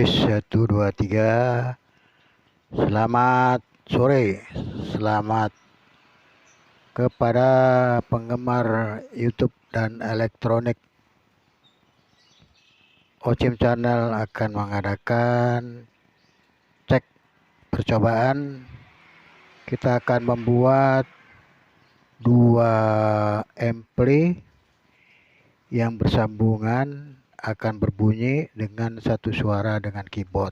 Tes 1 2 3. Selamat sore. Selamat kepada penggemar YouTube dan elektronik. Ocim Channel akan mengadakan cek percobaan. Kita akan membuat dua ampli yang bersambungan, akan berbunyi dengan satu suara dengan keyboard.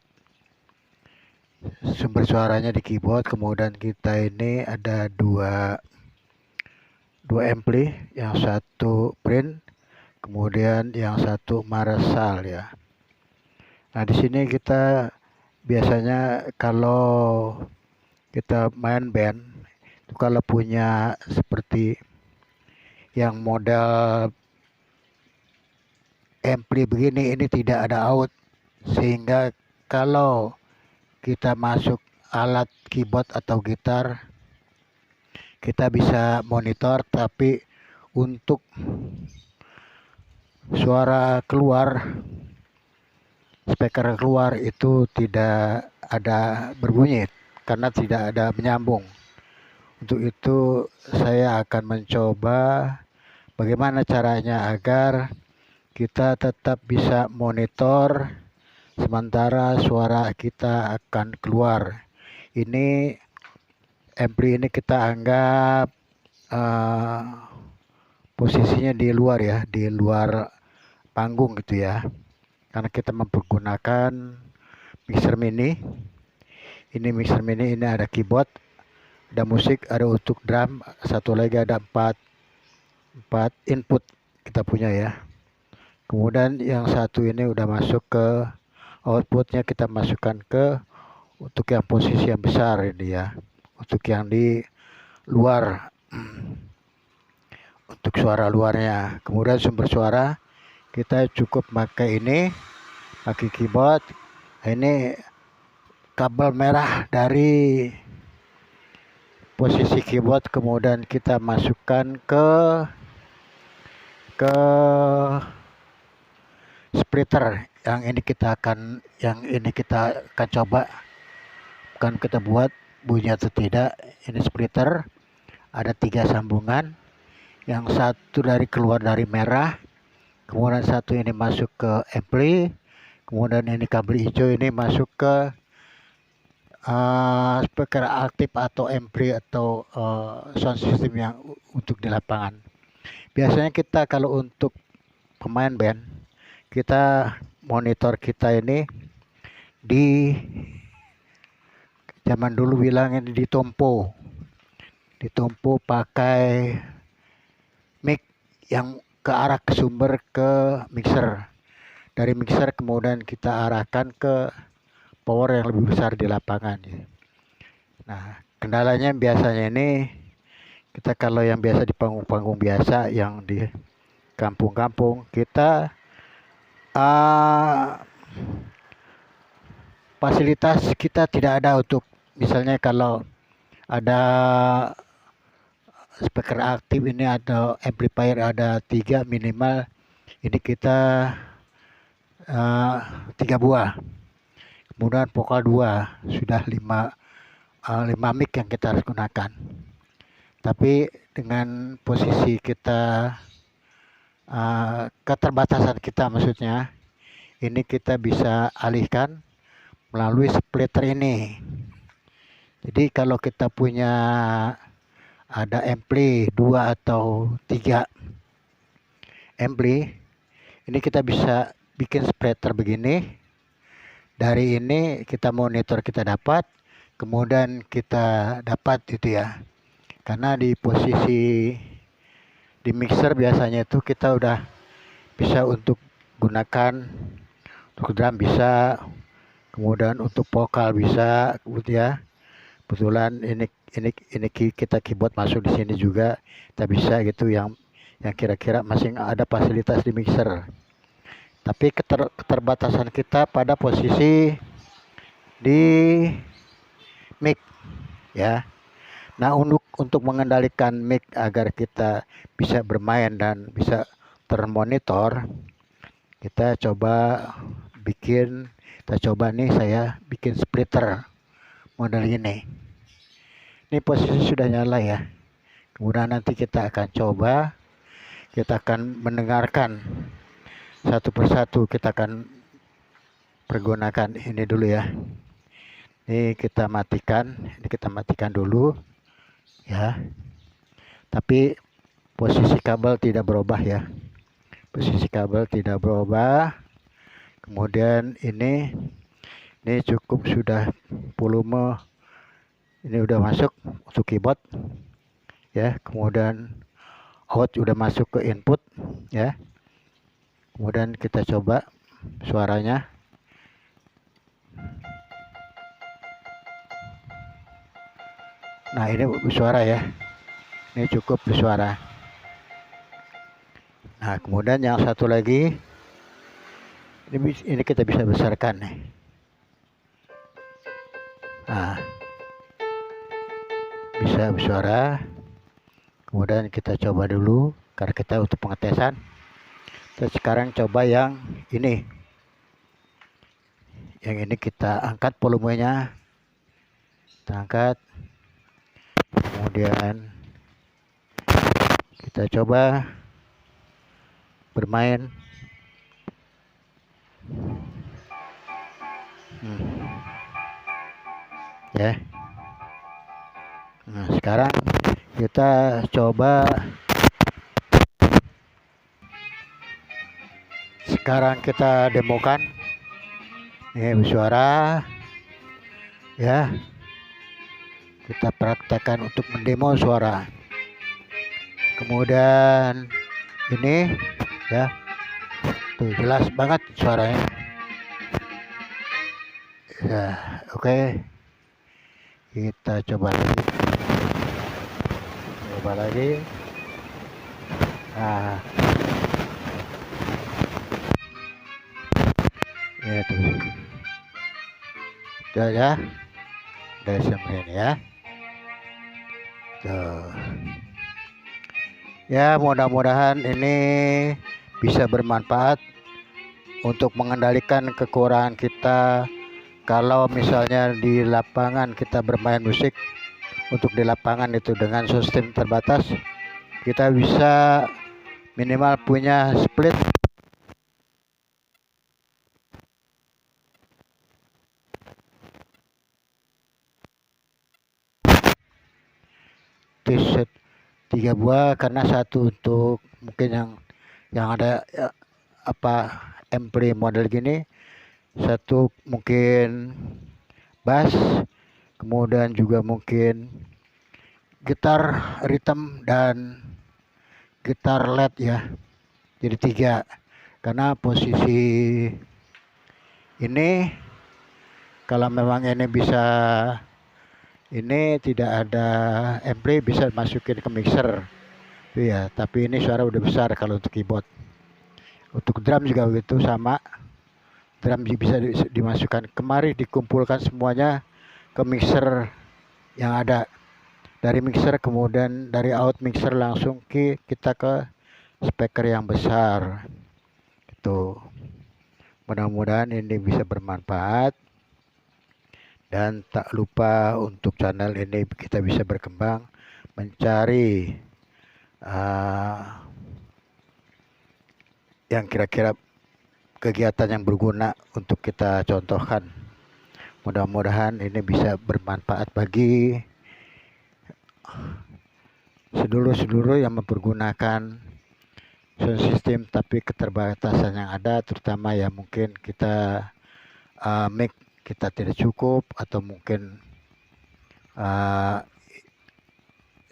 Sumber suaranya di keyboard. Kemudian kita ini ada dua ampli, yang satu print, kemudian yang satu Marshall ya. Nah, di sini kita biasanya kalau kita main band itu kalau punya seperti yang model ampli begini, ini tidak ada out, sehingga kalau kita masuk alat keyboard atau gitar kita bisa monitor, tapi untuk suara keluar, speaker keluar itu tidak ada berbunyi karena tidak ada menyambung. Untuk itu saya akan mencoba bagaimana caranya agar kita tetap bisa monitor sementara suara kita akan keluar. Ini ampli ini kita anggap posisinya di luar ya, di luar panggung gitu ya, karena kita mempergunakan mixer mini. Ini mixer mini, ini ada keyboard, ada musik, ada untuk drum, satu lagi ada empat input kita punya ya. Kemudian yang satu ini udah masuk ke outputnya, kita masukkan ke untuk yang posisi yang besar ini ya, untuk yang di luar, untuk suara luarnya. Kemudian sumber suara kita cukup pakai ini, pakai keyboard. Ini kabel merah dari posisi keyboard, kemudian kita masukkan ke splitter. Yang ini kita akan coba, bukan kita buat bunyi atau tidak. Ini splitter, ada 3 sambungan, yang satu keluar dari merah, kemudian satu ini masuk ke ampli, kemudian ini kabel hijau ini masuk ke speaker aktif atau ampli atau sound system yang untuk di lapangan. Biasanya kita kalau untuk pemain band, kita monitor kita ini di zaman dulu bilangnya ditompo pakai mic yang ke arah ke sumber ke mixer. Dari mixer kemudian kita arahkan ke power yang lebih besar di lapangan. Nah, kendalanya biasanya ini kita kalau yang biasa di panggung-panggung biasa, yang di kampung-kampung, kita fasilitas kita tidak ada untuk, misalnya kalau ada speaker aktif ini atau amplifier ada 3 minimal, ini kita 3 buah, kemudian vokal 2, sudah 5 mic yang kita harus gunakan. Tapi dengan posisi kita, keterbatasan kita maksudnya, ini kita bisa alihkan melalui splitter ini. Jadi kalau kita punya ada ampli 2 atau 3 ampli, ini kita bisa bikin splitter begini. Dari ini kita monitor, kita dapat, kemudian kita dapat itu ya. Karena di posisi di mixer biasanya itu kita udah bisa untuk gunakan, untuk drum bisa, kemudian untuk vokal bisa ya. Kebetulan ini kita keyboard masuk di sini juga, kita bisa gitu, yang kira-kira masih ada fasilitas di mixer. Tapi keterbatasan kita pada posisi di mic ya. Nah, untuk mengendalikan mic agar kita bisa bermain dan bisa termonitor, kita coba kita coba nih, saya bikin splitter model ini. Ini posisi sudah nyala ya. Kemudian nanti kita akan coba, kita akan mendengarkan satu persatu, kita akan pergunakan ini dulu ya. Ini kita matikan dulu ya. Tapi posisi kabel tidak berubah ya. Posisi kabel tidak berubah. Kemudian ini cukup sudah volume, ini udah masuk untuk keyboard ya. Kemudian out udah masuk ke input ya. Kemudian kita coba suaranya. Nah, ini bersuara ya. Ini cukup bersuara. Nah, kemudian yang satu lagi, ini kita bisa besarkan nih. Nah, bisa bersuara. Kemudian kita coba dulu, karena kita untuk pengetesan. Terus sekarang coba yang ini. Yang ini kita angkat volumenya. Kita angkat. Kemudian kita coba bermain. Ya. Nah, sekarang kita coba. Sekarang kita demokan. Ini bersuara. Ya. Kita praktekkan untuk mendemo suara. Kemudian ini ya. Tuh jelas banget suaranya. Ya, oke. Kita coba lagi. Nah, ya tuh. Tuh ya. Dari seperti ini ya. Tuh. Ya, mudah-mudahan ini bisa bermanfaat untuk mengendalikan kekurangan kita. Kalau misalnya di lapangan kita bermain musik, untuk di lapangan itu dengan sistem terbatas, kita bisa minimal punya split t-shirt 3 buah, karena satu untuk mungkin yang ada ampli model gini, satu mungkin bass, kemudian juga mungkin gitar rhythm dan gitar LED ya. Jadi 3, karena posisi ini kalau memang ini bisa, ini tidak ada ampli, bisa masukin ke mixer ya. Tapi ini suara udah besar kalau untuk keyboard. Untuk drum juga begitu, sama. Drum bisa dimasukkan kemari, dikumpulkan semuanya ke mixer yang ada. Dari mixer, kemudian dari out mixer langsung kita ke speaker yang besar. Itu. Mudah-mudahan ini bisa bermanfaat. Dan tak lupa untuk channel ini kita bisa berkembang, mencari yang kira-kira kegiatan yang berguna untuk kita contohkan. Mudah-mudahan ini bisa bermanfaat bagi sedulur-sedulur yang mempergunakan sound system, tapi keterbatasan yang ada, terutama ya mungkin kita mic kita tidak cukup, atau mungkin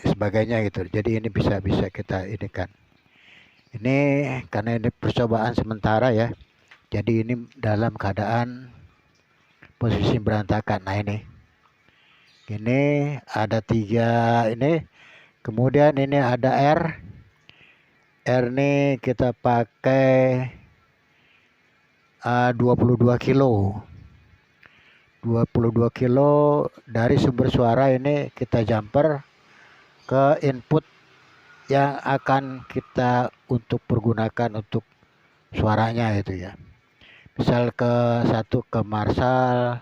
sebagainya gitu. Jadi ini bisa kita ini kan. Ini karena ini percobaan sementara ya. Jadi ini dalam keadaan posisi berantakan. Nah ini ada 3 ini. Kemudian ini ada R ini kita pakai 22 kilo. 22 kilo dari sumber suara ini kita jumper ke input yang akan kita untuk pergunakan untuk suaranya itu ya. Misal ke satu ke Marshall,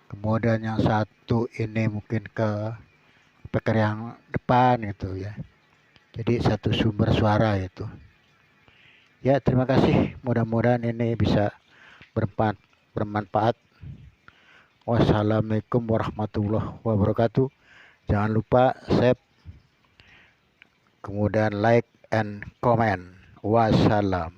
kemudian yang satu ini mungkin ke speaker yang depan gitu ya. Jadi satu sumber suara itu. Ya, terima kasih. Mudah-mudahan ini bisa bermanfaat. Wassalamualaikum warahmatullahi wabarakatuh. Jangan lupa save, kemudian like and comment. Wassalam.